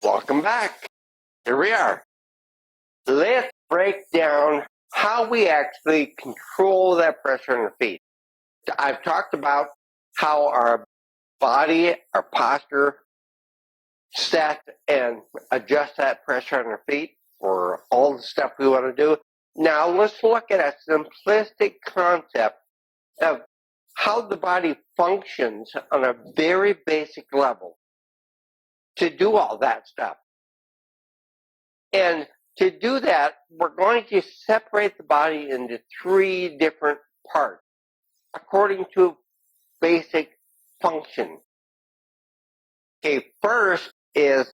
Welcome back. Here we are. Let's break down how we actually control that pressure in the feet. I've talked about how our body, our posture, set and adjust that pressure on our feet for all the stuff we want to do. Now let's look at a simplistic concept of how the body functions on a very basic level to do all that stuff. And to do that, we're going to separate the body into three different parts according to basic function. Okay, first is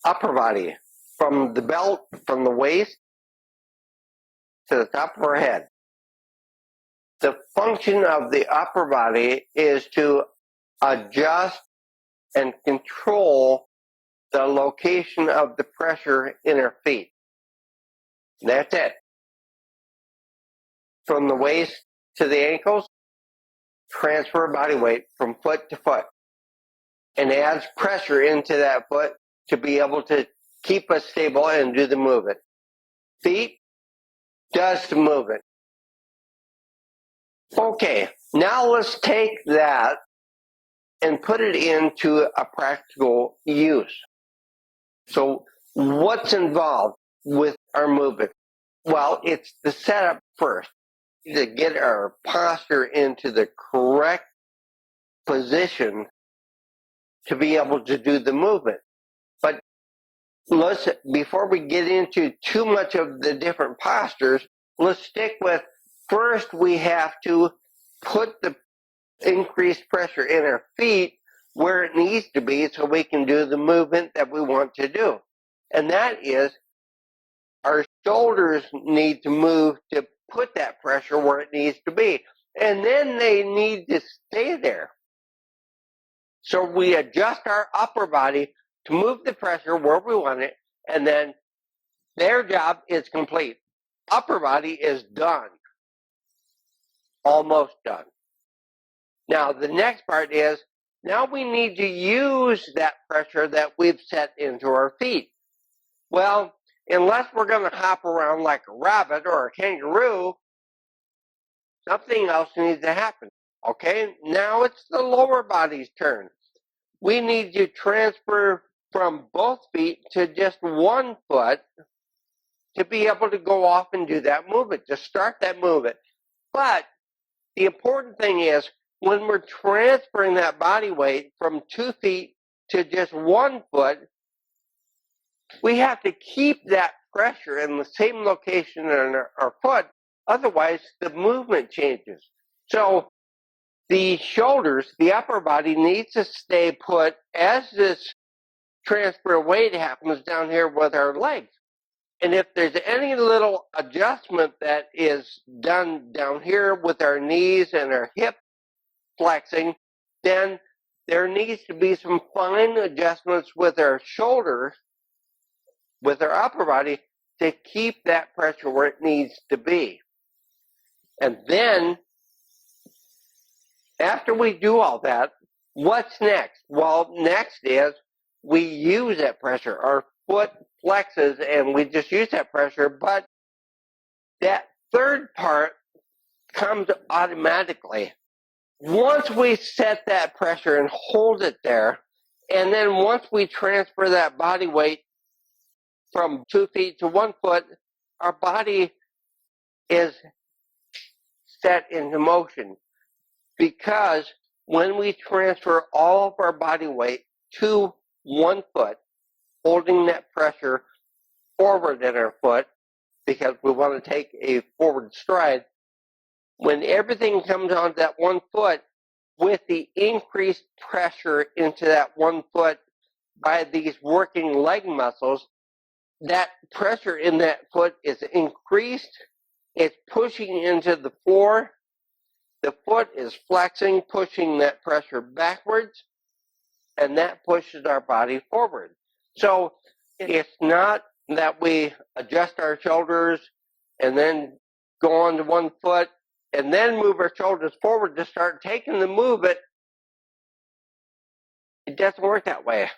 upper body, from the belt, from the waist to the top of our head. The function of the upper body is to adjust and control the location of the pressure in our feet. That's it. From the waist to the ankles, transfer body weight from foot to foot and adds pressure into that foot to be able to keep us stable and do the movement. Feet does the movement. Okay, now let's take that and put it into a practical use. So what's involved with our movement? Well, it's the setup first, to get our posture into the correct position to be able to do the movement. But before we get into too much of the different postures, let's stick with, first we have to put the increased pressure in our feet where it needs to be so we can do the movement that we want to do. And that is, our shoulders need to move to put that pressure where it needs to be. And then they need to stay there. So we adjust our upper body to move the pressure where we want it, and then their job is complete. Upper body is done. Almost done. Now the next part is, now we need to use that pressure that we've set into our feet. Well, unless we're going to hop around like a rabbit or a kangaroo, something else needs to happen. Okay, now it's the lower body's turn. We need to transfer from both feet to just one foot to be able to go off and do that movement, to start that movement. But the important thing is, when we're transferring that body weight from 2 feet to just 1 foot, we have to keep that pressure in the same location in our foot, otherwise the movement changes. So the shoulders, the upper body, needs to stay put as this transfer of weight happens down here with our legs. And if there's any little adjustment that is done down here with our knees and our hip flexing, then there needs to be some fine adjustments with our shoulders, with our upper body, to keep that pressure where it needs to be. And then, after we do all that, what's next? Well, next is we use that pressure. Our foot flexes and we just use that pressure, but that third part comes automatically. Once we set that pressure and hold it there, and then once we transfer that body weight from 2 feet to 1 foot, our body is set into motion. Because when we transfer all of our body weight to 1 foot, holding that pressure forward in our foot, because we want to take a forward stride, when everything comes onto that 1 foot, with the increased pressure into that 1 foot by these working leg muscles, that pressure in that foot is increased. It's pushing into the floor. The foot is flexing, pushing that pressure backwards, and that pushes our body forward. So it's not that we adjust our shoulders and then go on to 1 foot and then move our shoulders forward to start taking the movement. It doesn't work that way.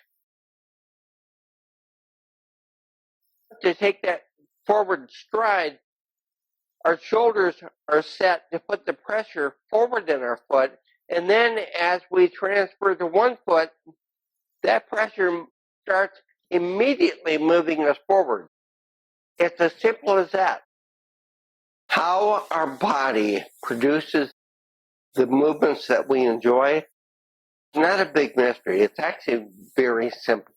to take that forward stride, our shoulders are set to put the pressure forward in our foot, and then as we transfer to one foot, that pressure starts immediately moving us forward. It's as simple as that. How our body produces the movements that we enjoy is not a big mystery. It's actually very simple.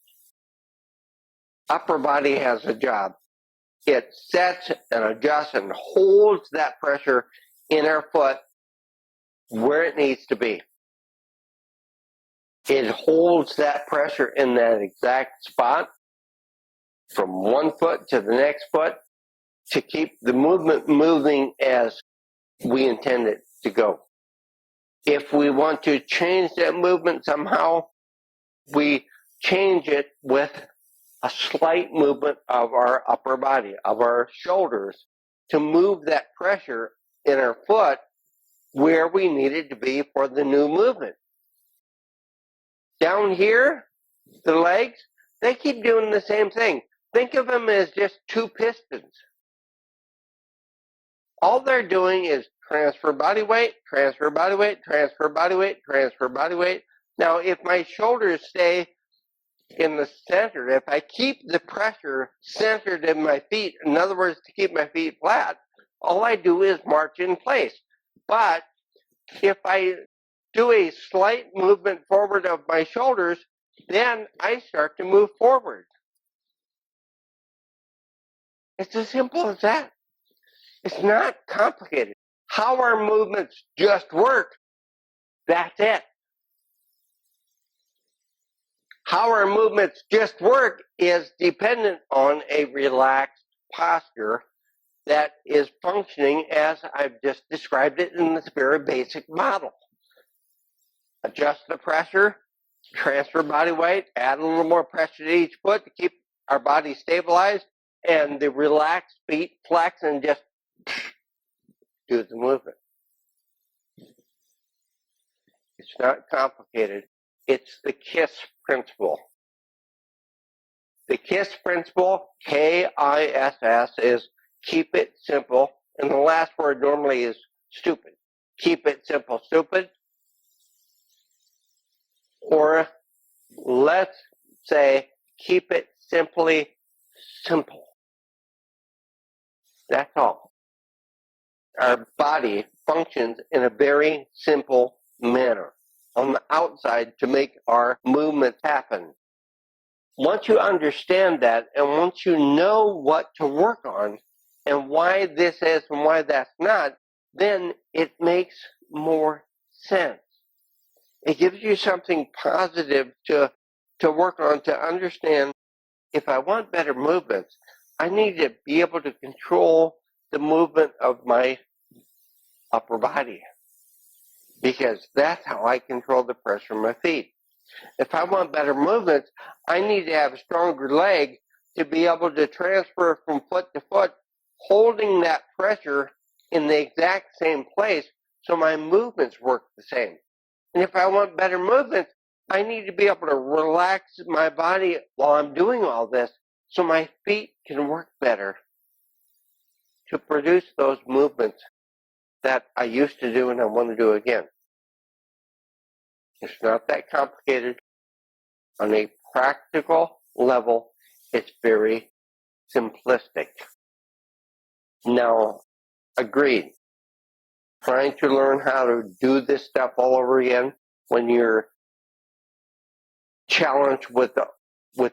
Upper body has a job. It sets and adjusts and holds that pressure in our foot where it needs to be. It holds that pressure in that exact spot from one foot to the next foot to keep the movement moving as we intend it to go. If we want to change that movement somehow, we change it with a slight movement of our upper body, of our shoulders, to move that pressure in our foot where we need it to be for the new movement. Down here, the legs, they keep doing the same thing. Think of them as just two pistons. All they're doing is transfer body weight, transfer body weight, transfer body weight, transfer body weight. Now, if my shoulders stay in the center, if I keep the pressure centered in my feet, in other words, to keep my feet flat, all I do is march in place. But if I do a slight movement forward of my shoulders, then I start to move forward. It's as simple as that. It's not complicated. How our movements just work, that's it. How our movements just work is dependent on a relaxed posture that is functioning as I've just described it in this very basic model. Adjust the pressure, transfer body weight, add a little more pressure to each foot to keep our body stabilized, and the relaxed feet flex and just do the movement. It's not complicated. It's the KISS principle. The KISS principle, K-I-S-S, is keep it simple. And the last word normally is stupid. Keep it simple, stupid. Or let's say keep it simply simple. That's all. Our body functions in a very simple manner on the outside to make our movements happen. Once you understand that, and once you know what to work on and why this is and why that's not, then it makes more sense. It gives you something positive to work on, to understand if I want better movements, I need to be able to control the movement of my upper body, because that's how I control the pressure in my feet. If I want better movements, I need to have a stronger leg to be able to transfer from foot to foot, holding that pressure in the exact same place so my movements work the same. And if I want better movements, I need to be able to relax my body while I'm doing all this so my feet can work better to produce those movements that I used to do and I want to do again. It's not that complicated. On a practical level, it's very simplistic. Now, agreed. Trying to learn how to do this stuff all over again when you're challenged with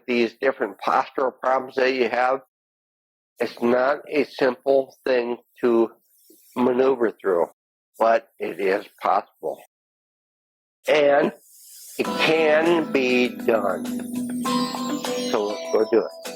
these different postural problems that you have, it's not a simple thing to maneuver through, but it is possible. And it can be done. So let's go do it.